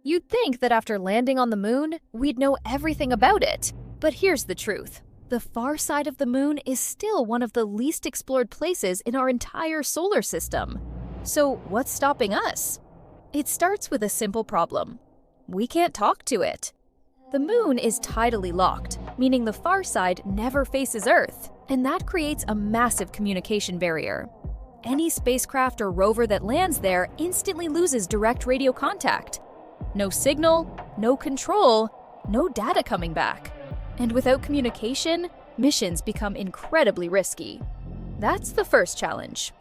You'd think that after landing on the moon, we'd know everything about it. But here's the truth. The far side of the moon is still one of the least explored places in our entire solar system. So what's stopping us? It starts with a simple problem. We can't talk to it. The moon is tidally locked, meaning the far side never faces Earth, and that creates a massive communication barrier. Any spacecraft or rover that lands there instantly loses direct radio contact. No signal, no control, no data coming back. And without communication, missions become incredibly risky. That's the first challenge.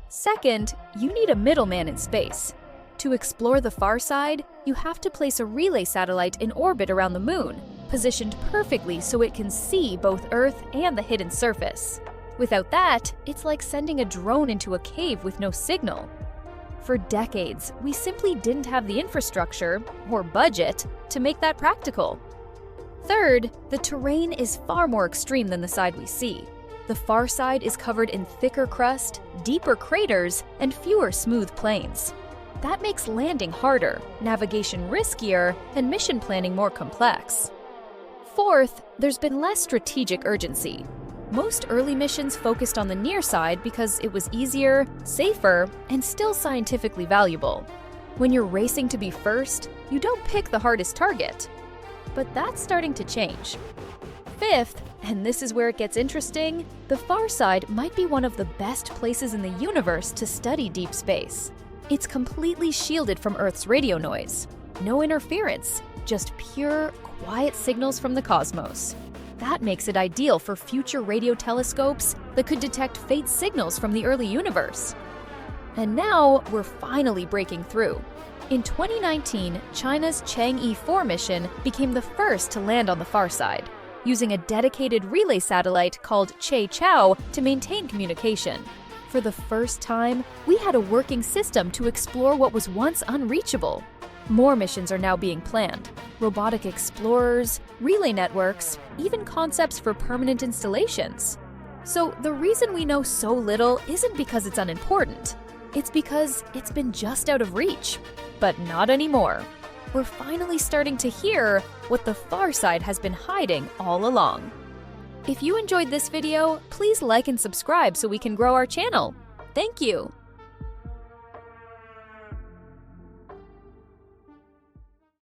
Second, you need a middleman in space. To explore the far side, you have to place a relay satellite in orbit around the moon, positioned perfectly so it can see both Earth and the hidden surface. Without that, it's like sending a drone into a cave with no signal. For decades, we simply didn't have the infrastructure, or budget, to make that practical. Third, the terrain is far more extreme than the side we see. The far side is covered in thicker crust, deeper craters, and fewer smooth plains. That makes landing harder, navigation riskier, and mission planning more complex. Fourth, there's been less strategic urgency. Most early missions focused on the near side because it was easier, safer, and still scientifically valuable. When you're racing to be first, you don't pick the hardest target. But that's starting to change. Fifth, and this is where it gets interesting, the far side might be one of the best places in the universe to study deep space. It's completely shielded from Earth's radio noise. No interference, just pure, quiet signals from the cosmos. That makes it ideal for future radio telescopes that could detect faint signals from the early universe. And now we're finally breaking through. In 2019, China's Chang'e-4 mission became the first to land on the far side, using a dedicated relay satellite called Chao to maintain communication. For the first time, we had a working system to explore what was once unreachable. More missions are now being planned. Robotic explorers, relay networks, even concepts for permanent installations. So the reason we know so little isn't because it's unimportant. It's because it's been just out of reach. But not anymore. We're finally starting to hear what the far side has been hiding all along. If you enjoyed this video, please like and subscribe so we can grow our channel. Thank you!